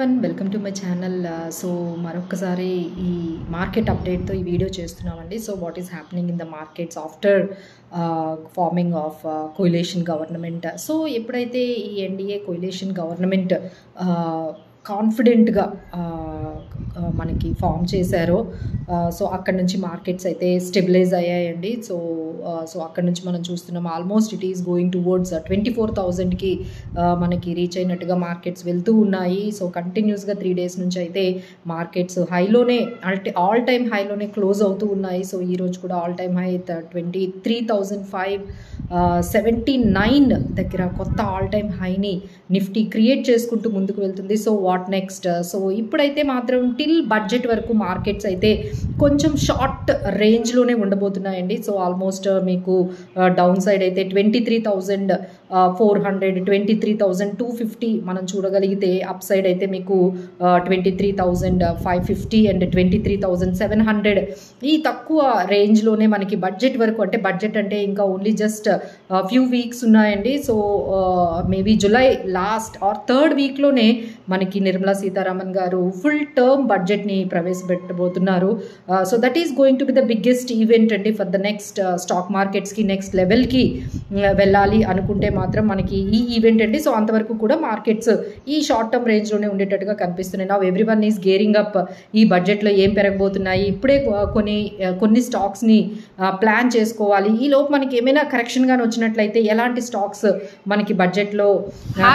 Welcome to my channel. So మరొకసారి ఈ market అప్డేట్తో ఈ వీడియో చేస్తున్నామండి. So what is happening in the markets after farming of coalition government. So ఎప్పుడైతే ఈ NDA coalition government కాన్ఫిడెంట్గా మనకి ఫామ్ చేశారో సో అక్కడ నుంచి మార్కెట్స్ అయితే స్టెబిలైజ్ అయ్యాయండి. సో అక్కడ నుంచి మనం చూస్తున్నాం almost it is going towards 24,000కి మనకి రీచ్ అయినట్టుగా మార్కెట్స్ వెళ్తూ ఉన్నాయి. సో కంటిన్యూస్గా 3 days నుంచి అయితే మార్కెట్స్ హైలోనే అంటే ఆల్ టైమ్ హైలోనే క్లోజ్ అవుతూ ఉన్నాయి. సో ఈరోజు కూడా ఆల్ టైమ్ హై 23,579 దగ్గర కొత్త ఆల్ టైమ్ హైని నిఫ్టీ క్రియేట్ చేసుకుంటూ ముందుకు వెళ్తుంది. So what next? సో ఇప్పుడైతే మాత్రం టిల్ బడ్జెట్ వరకు మార్కెట్స్ అయితే కొంచెం షార్ట్ రేంజ్లోనే ఉండబోతున్నాయండి. సో ఆల్మోస్ట్ మీకు డౌన్ సైడ్ అయితే 23,400 23,250 మనం చూడగలిగితే అప్ సైడ్ అయితే మీకు 23,550 అండ్ 23,700 ఈ తక్కువ రేంజ్లోనే మనకి బడ్జెట్ వరకు అంటే బడ్జెట్ అంటే ఇంకా ఓన్లీ జస్ట్ ఫ్యూ వీక్స్ ఉన్నాయండి. So maybe July last or 3rd వీక్లోనే మనకి నిర్మలా సీతారామన్ గారు ఫుల్ టర్మ్ బడ్జెట్ని ప్రవేశపెట్టబోతున్నారు. So that is going to be the biggest event అండి ఫర్ ద నెక్స్ట్ స్టాక్ మార్కెట్స్కి నెక్స్ట్ లెవెల్కి వెళ్ళాలి అనుకుంటే మాత్రం మనకి ఈ ఈవెంట్ అండి. సో అంతవరకు కూడా మార్కెట్స్ ఈ షార్ట్ టర్మ్ రేంజ్లోనే ఉండేటట్టుగా కనిపిస్తున్నాయి. నా ఎవ్రీవన్ ఈజ్ గేరింగ్ అప్ ఈ బడ్జెట్లో ఏం పెరగబోతున్నాయి, ఇప్పుడే కొన్ని స్టాక్స్ని ప్లాన్ చేసుకోవాలి. ఈ లోపు మనకి ఏమైనా కరెక్షన్ గాని వచ్చినట్లయితే ఎలాంటి స్టాక్స్ మనకి బడ్జెట్లో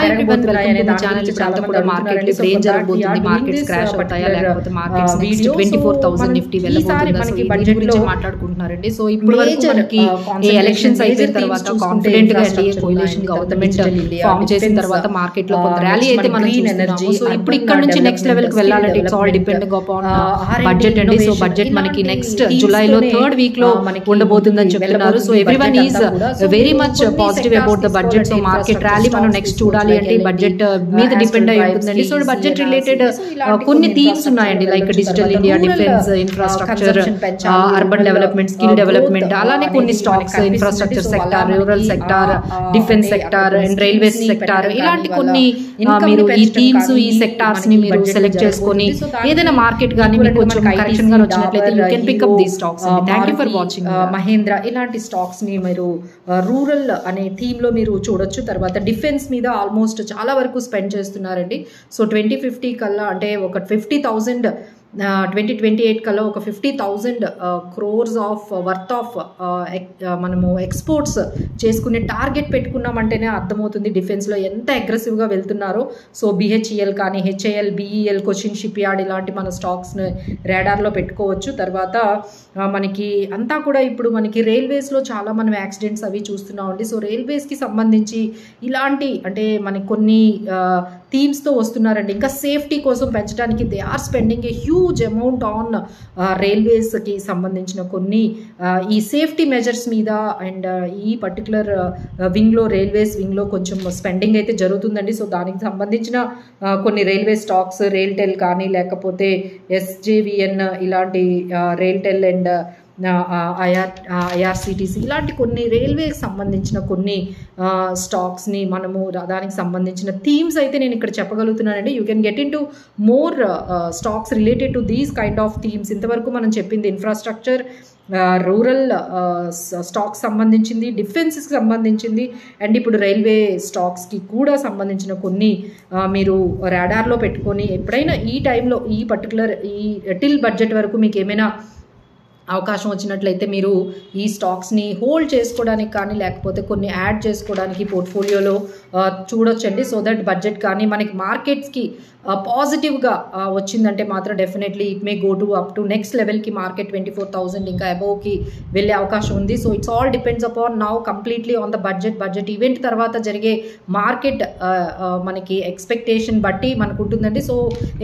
పెరగబోతున్నాయి అనే దాని చాలా కూడా మార్కెట్ ఏం జరగబోతుంది, మార్కెట్స్ క్రాష్ అవుతాయా లేకపోతే మార్కెట్స్ 24,000 నిఫ్టీ వెళ్ళబోతుందా, మనకి బడ్జెట్ గురించి మాట్లాడుకుంటున్నారండి. సో ఇప్పుడు వరకు మనకి ఎలక్షన్స్ అయిపోయిన తర్వాత కాన్ఫిడెంట్ గా ఎన్డీఏ కోయిలేషన్ గవర్నమెంట్ ఫామ్ చేసిన తర్వాత మార్కెట్ లో కొంత ర్యాలీ అయితే మనం చూస్తున్నాము. సో ఇప్పుడు ఇక్కడ నుంచి నెక్స్ట్ లెవెల్ కి వెళ్ళాలంటే it's all depending upon budget అండి. సో బడ్జెట్ మనకి నెక్స్ట్ జులైలో 3rd వీక్ లో ఉండబోతుందని చెప్తున్నారు. So everyone is very much positive about the budget. So market rally మనం నెక్స్ట్ చూడాలి అంటే బడ్జెట్ మీద డిపెండ్ అయి ఉంటుందండి. సో బడ్జెట్ రిలేటెడ్ కొన్ని థీమ్స్ ఉన్నాయండి, like digital India, defence, infrastructure, urban development, skill development, అలానే కొన్ని stocks infrastructure sector, rural sector, defence sector and railways sector, ఇలాంటి కొన్ని మీరు ఈ థీమ్స్ ఈ సెక్టార్స్ ని మీరు సెలెక్ట్ చేసుకొని ఏదైనా మార్కెట్ కానీ మీకు కొంచెం కరెక్షన్ గా వచ్చినట్లయితే you can pick up the stocks. Thank you for watching. Mahendra ఇలాంటి స్టాక్స్ ని మీరు రూరల్ అనే థీమ్ లో మీరు చూడొచ్చు. తర్వాత డిఫెన్స్ మీద ఆల్మోస్ట్ చాలా వరకు స్పెండ్ చేస్తున్నారండి. సో 2050 కల్లా అంటే ఒక 50,000 2028 కల్లా ఒక 50,000 crores ఆఫ్ వర్త్ ఆఫ్ మనము ఎక్స్పోర్ట్స్ చేసుకునే టార్గెట్ పెట్టుకున్నామంటేనే అర్థమవుతుంది డిఫెన్స్లో ఎంత అగ్రెసివ్గా వెళ్తున్నారో. సో బిహెచ్ఈఎల్ కానీ HAL, BEL, Cochin ship yard ఇలాంటి మన స్టాక్స్ని రాడార్లో పెట్టుకోవచ్చు. తర్వాత మనకి అంతా కూడా ఇప్పుడు మనకి రైల్వేస్లో చాలా మనం యాక్సిడెంట్స్ అవి చూస్తున్నామండి. సో రైల్వేస్కి సంబంధించి ఇలాంటి అంటే మనకి కొన్ని థీమ్స్తో వస్తున్నారండి. ఇంకా సేఫ్టీ కోసం పెంచడానికి they are spending a huge amount on రైల్వేస్కి సంబంధించిన కొన్ని ఈ సేఫ్టీ మెజర్స్ మీద అండ్ ఈ పర్టికులర్ వింగ్లో రైల్వేస్ వింగ్లో కొంచెం స్పెండింగ్ అయితే జరుగుతుందండి. సో దానికి సంబంధించిన కొన్ని రైల్వే స్టాక్స్ రైల్టెల్ కానీ లేకపోతే ఎస్జేవిఎన్ ఇలాంటి రైల్టెల్ అండ్ ఐఆర్సిటీసీ ఇలాంటి కొన్ని రైల్వేకి సంబంధించిన కొన్ని స్టాక్స్ని మనము దానికి సంబంధించిన థీమ్స్ అయితే నేను ఇక్కడ చెప్పగలుగుతున్నానండి. You can get into more stocks related to these kind of themes. ఇంతవరకు మనం చెప్పింది ఇన్ఫ్రాస్ట్రక్చర్, రూరల్ స్టాక్స్ సంబంధించింది, డిఫెన్స్కి సంబంధించింది అండ్ ఇప్పుడు రైల్వే స్టాక్స్కి కూడా సంబంధించిన కొన్ని మీరు రాడార్లో పెట్టుకొని ఎప్పుడైనా ఈ టైంలో ఈ పర్టికులర్ ఈ టిల్ బడ్జెట్ వరకు మీకు ఏమైనా అవకాశం వచ్చినట్లయితే మీరు ఈ స్టాక్స్ని హోల్డ్ చేసుకోవడానికి కానీ లేకపోతే కొన్ని యాడ్ చేసుకోవడానికి పోర్ట్ఫోలియోలో చూడొచ్చండి. సో దట్ బడ్జెట్ కానీ మనకి మార్కెట్స్కి పాజిటివ్గా వచ్చిందంటే మాత్రం definitely it may go to up to next లెవెల్కి మార్కెట్ 24,000 ఇంకా అబోవ్కి వెళ్ళే అవకాశం ఉంది. So it's all depends upon now completely on the budget event తర్వాత జరిగే మార్కెట్ మనకి ఎక్స్పెక్టేషన్ బట్టి మనకు ఉంటుందండి. సో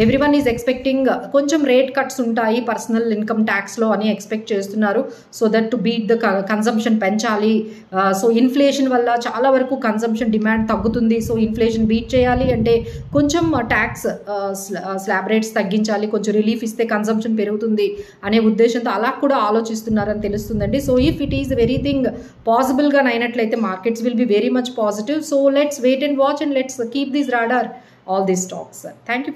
ఎవ్రీవన్ ఈజ్ ఎక్స్పెక్టింగ్ కొంచెం రేట్ కట్స్ ఉంటాయి పర్సనల్ ఇన్కమ్ ట్యాక్స్లో అని ఎక్స్పెక్ట్ చేస్తున్నారు. So that to beat the consumption పెంచాలి. సో ఇన్ఫ్లేషన్ వల్ల చాలా వరకు కన్సంప్షన్ డిమాండ్ తగ్గుతుంది. సో ఇన్ఫ్లేషన్ బీట్ చేయాలి అంటే కొంచెం ట్యాక్స్ స్లాబ్ రేట్స్ తగ్గించాలి, కొంచెం రిలీఫ్ ఇస్తే కన్సంప్షన్ పెరుగుతుంది అనే ఉద్దేశంతో అలా కూడా ఆలోచిస్తున్నారని తెలుస్తుందండి. So if it is everything పాసిబుల్గా అయినట్లయితే markets will be very much positive. So let's wait and watch and let's keep this radar all these stocks. Thank you.